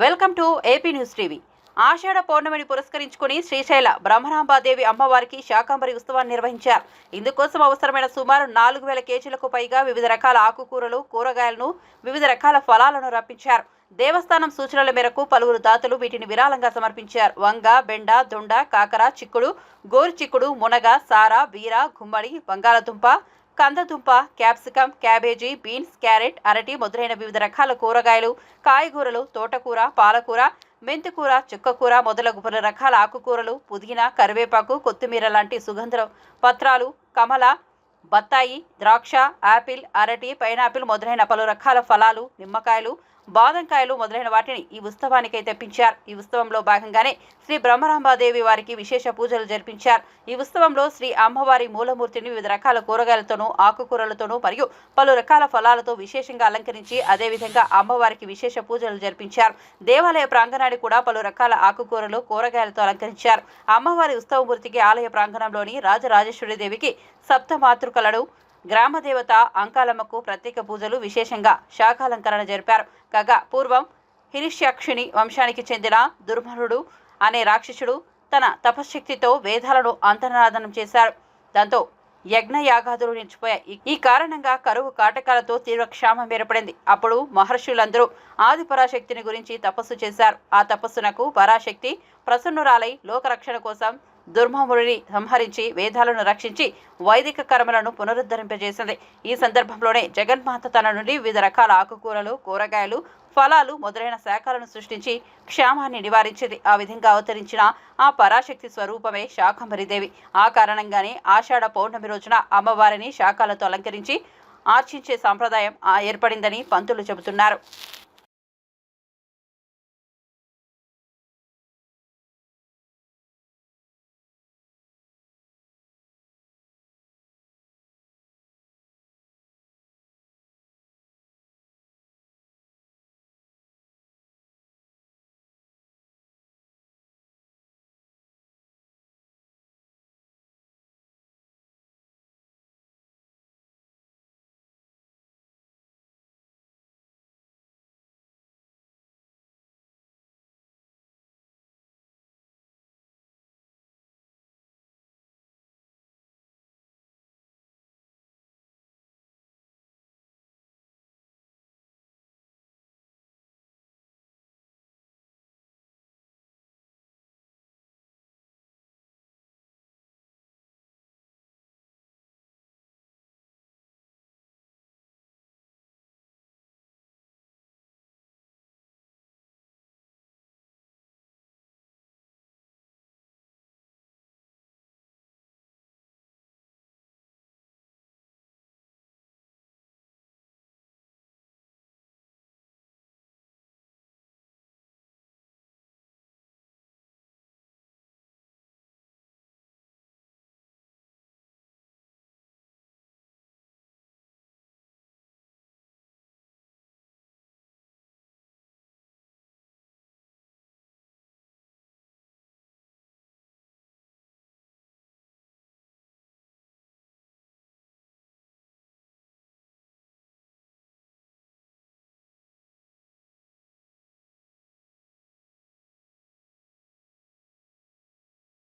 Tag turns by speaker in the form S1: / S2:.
S1: Welcome to AP news TV. Ashadha పౌర్ణమిని పురస్కరించుకుని శ్రీశైల బ్రహ్మరాంబాదేవి అమ్మవారికి శాకంబరి ఉత్సవాన్ని నిర్వహించారు. ఇందుకోసం అవసరమైన సుమారు 4000 కేజీలకు పైగా వివిధ రకాల ఆకుకూరలు, కూరగాయలను, వివిధ రకాల ఫలాలను రప్పించారు. దేవస్థానం సూచనల మేరకు పలువురు దాతలు వీటిని విరాళంగా సమర్పించారు. వంగ, బెండ, దొండ, కాకర, చిక్కుడు, గోరు చిక్కుడు, మునగ, సార, బీర, గుమ్మడి, బంగాళదుంప, కందదుంప, క్యాప్సికం, క్యాబేజీ, బీన్స్, క్యారెట్, అరటి మొదలైన వివిధ రకాల కూరగాయలు, కాయగూరలు, తోటకూర, పాలకూర, మెంతికూర, చుక్కకూర మొదలగు పలు రకాల ఆకుకూరలు, పుదీనా, కరివేపాకు, కొత్తిమీర లాంటి సుగంధ పత్రాలు, కమల, బత్తాయి, ద్రాక్ష, యాపిల్, అరటి, పైనాపిల్ మొదలైన పలు రకాల ఫలాలు, నిమ్మకాయలు, బాదంకాయలు మొదలైన వాటిని ఈ ఉత్సవానికై తెప్పించారు. ఈ ఉత్సవంలో భాగంగానే శ్రీ బ్రహ్మరాంబాదేవి వారికి విశేష పూజలు జరిపించారు. ఈ ఉత్సవంలో శ్రీ అమ్మవారి మూలమూర్తిని వివిధ రకాల కూరగాయలతోనూ, ఆకుకూరలతోనూ మరియు పలు రకాల ఫలాలతో విశేషంగా అలంకరించి అదేవిధంగా అమ్మవారికి విశేష పూజలు జరిపించారు. దేవాలయ ప్రాంగణాన్ని కూడా పలు రకాల ఆకుకూరలు, కూరగాయలతో అలంకరించారు. అమ్మవారి ఉత్సవమూర్తికి ఆలయ ప్రాంగణంలోని రాజరాజేశ్వరి దేవికి సప్తమాతృకలను, గ్రామదేవత అంకాలమ్మకు ప్రత్యేక పూజలు, విశేషంగా శాఖాలంకరణ జరిపారు. కాగా పూర్వం హిరిష్యాక్షిణి వంశానికి చెందిన దుర్మరుడు అనే రాక్షసుడు తన తపశ్శక్తితో వేదాలను అంతర్నాదనం చేశారు. దాంతో యజ్ఞయాగాదులు నిలిచిపోయాయి. ఈ కారణంగా కరువు కాటకాలతో తీవ్ర క్షామం ఏర్పడింది. అప్పుడు మహర్షులందరూ ఆది పరాశక్తిని గురించి తపస్సు చేశారు. ఆ తపస్సునకు పరాశక్తి ప్రసన్నురాలై లోకరక్షణ కోసం దుర్మముడిని సంహరించి వేదాలను రక్షించి వైదిక కర్మలను పునరుద్ధరింపజేసింది. ఈ సందర్భంలోనే జగన్మాత తన నుండి వివిధ రకాల ఆకుకూరలు, కూరగాయలు, ఫలాలు మొదలైన శాఖలను సృష్టించి క్షామాన్ని నివారించింది. ఆ విధంగా అవతరించిన ఆ పరాశక్తి స్వరూపమే శాకంబరిదేవి. ఆ కారణంగానే ఆషాఢ పౌర్ణమి రోజున అమ్మవారిని శాఖలతో అలంకరించి ఆర్చించే సాంప్రదాయం ఏర్పడిందని పంతులు చెబుతున్నారు.